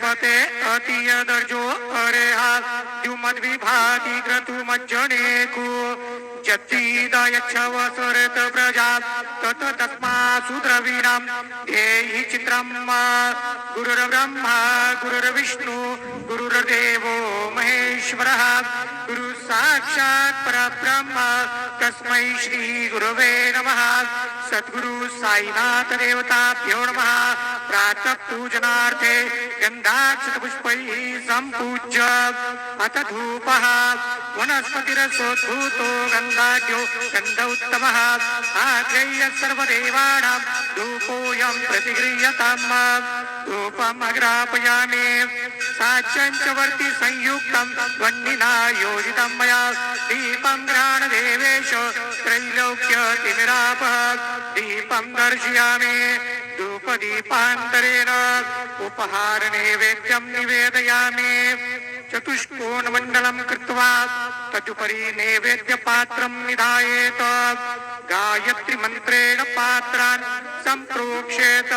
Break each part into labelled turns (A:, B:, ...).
A: अते अतीय दर्जो अरे हा द्युमद्विभाति क्रतुमज्जनेकु जत्तीदयच्छव सरत प्रजा तत तस्मासु द्रविणं ध्येहि चित्रम् गुरुर्ब्रह्मा गुरुर्विष्णु गुरुर्देवो महेश्वरः गुरु साक्षात् परब्रह्म तस्मै श्री गुरवे नमः सद्गुरु साईनाथ देवताभ्यो नमः प्रातः पूजनार्थे गन्धाक्षतपुष्पैः सम्पूज्य अथ धूपः वनस्पतिरसोद्भूतो गन्धाढ्यो गन्ध उत्तमः आग्रह्य सर्वदेवानां धूपोऽयं प्रतिगृह्यताम् धूपम् अग्रापयामि साच्यञ्चवर्ति संयुक्तं वह्निना योजितं मया दीपं घ्राणदेवेश त्रैलोक्यतिमिरापः दीपं दर्शयामि धूपदीपान्तरेण उपहारनैवेद्यं निवेदयामि चतुष्कोणमण्डलं कृत्वा तदुपरि नैवेद्यपात्रं निधायेत गायत्रीमन्त्रेण पात्रान् सम्प्रोक्षेत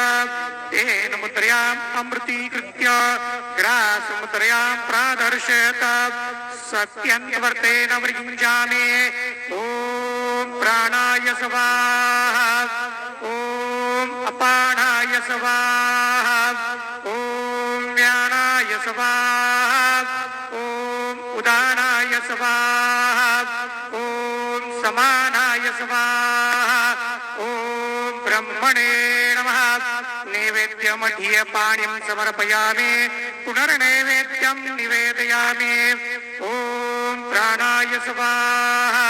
A: तेन मुद्रयाम् अमृतीकृत्य ग्रासमुद्रयां प्रादर्शयत सत्यन्वर्तेन वृञ्जामि ॐ प्राणाय स्वाहा ॐ अपानाय स्वाहा ॐ व्यानाय स्वाहा ॐ उदानाय स्वाहा ॐ समानाय स्वाहा ॐ ब्रह्मणे नमः नैवेद्यमध्यपाणिं समर्पयामि पुनर्नैवेद्यं निवेदयामि ॐ प्राणाय स्वाहा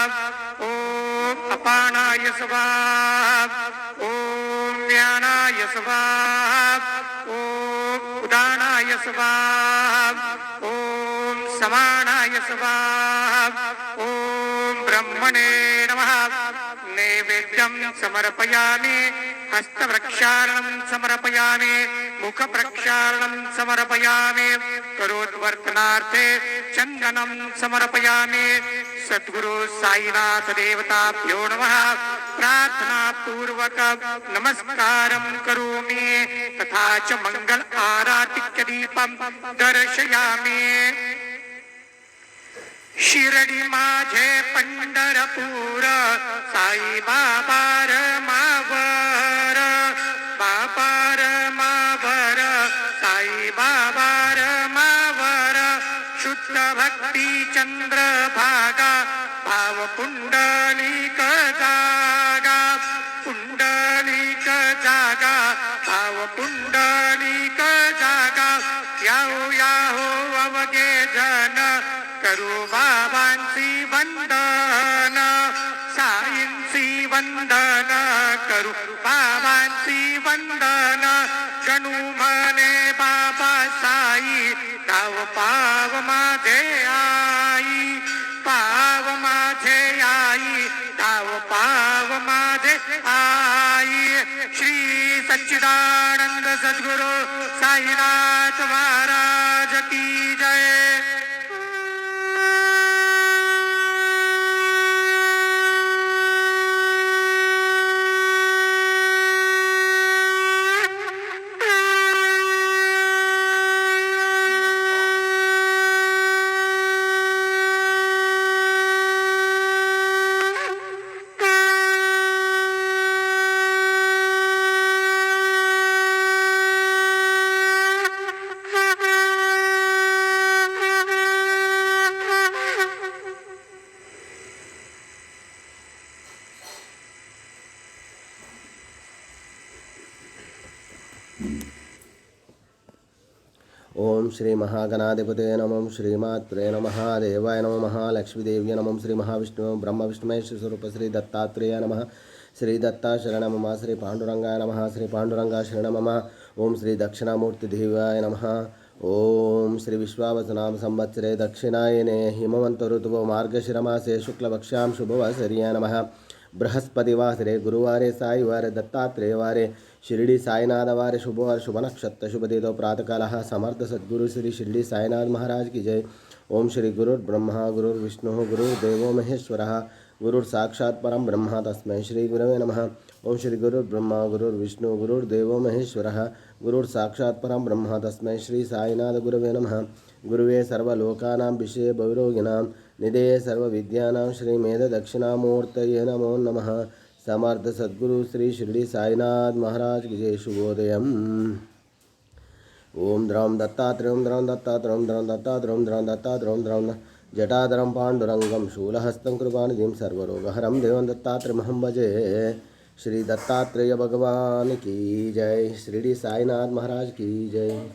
A: ॐ अपानाय स्वाहा ॐ व्यानाय स्वाहा ॐ उदानाय स्वाहा ॐ समानाय स्वाहा ॐ ब्रह्मणे नमः नैवेद्यं समर्पयामि हस्तप्रक्षालनं समर्पयामि मुखप्रक्षालनं समर्पयामि करोद्वर्तनार्थे चन्दनं समर्पयामि सद्गुरु साईनाथ देवताभ्यो नमः प्रार्थनापूर्वक नमस्कारं करोमि तथा च मंगल आरातिक्य दीपं दर्शयामि शिर्डी माझे पंढरपूर साई बाबा रमावर बाबा रमावर साई बाबा रमावर शुद्ध भक्ती चंद्र भागा भाव पुंडलिक जागा पुंडलिक जागा भाव पुंडलिक जागा याहो याहो अवघे जन करू बाबांची वंदन साईंची वंदन करू बाबांची वंदन जणू म्हणे बाबा साई गाव पाव माझे आई पाव माझे आई गाव पाव माझे आई श्री सच्चिदानंद सद्गुरु साईनाथ महाराज की जय।
B: ओम श्री महागणाधिपते नमः श्रीमात्रे नमः देवाय नमः लक्ष्मीदेव्य नमः श्री महाविष्णु ब्रह्म विष्णुमहेश स्वरूप श्री दत्तात्रेय नमः श्री दत्ता शरण मम श्री पांडुरंगाय नमः श्री पांडुरंगा शरण मम ओम श्री दक्षिणामूर्ति देवाय नमः ओम श्री विश्वावसनाम संवत्सरे दक्षिणायने हिमवंत ऋतुवो मार्गशिरमासे शुक्लपक्षां शुभवासर्याय नमः बृहस्पतिवासरे गुरुवारे साईवारे दत्तात्रेयवारे शिरडी साईनाथवारे शुभवार शुभ नक्षत्र शुभदितो प्रातःकालः समर्थ सद्गुरु श्री शिरडी साईनाथ महाराज की जय। ओम श्री गुरुर्ब्रह्मा गुरुर्विष्णुः गुरुर्देवो महेश्वरः गुरुर्साक्षात् परं ब्रह्म तस्मै श्री गुरवे नमः। ओम श्री गुरुर्ब्रह्मा गुरुर्विष्णु गुरुर्देवो महेश्वरः गुरुर्साक्षात् परं ब्रह्म तस्मै श्री साईनाथ गुरवे नमः। गुरुवे सर्वलोकानां विषये भवरोगिणां निधये सर्वविद्यानां श्रीमेधदक्षिणामूर्तये नमो नमः। समर्थ सद्गुरु श्री शिरडी साईनाथ महाराज की जय। शुभोदयम्। ओम द्रौं दत्तात्रेयं द्रौं दत्तात्रेयं द्रौं दत्तात्रेयं द्रौं दत्तात्रेयं द्रौं जटाधरं पाण्डुरंगं शूलहस्तं कृपानिधिं सर्वरोगहरं देवं दत्तात्रेयमहं भजे। श्री दत्तात्रेय भगवान की जय। शिरडी साईनाथ महाराज की जय।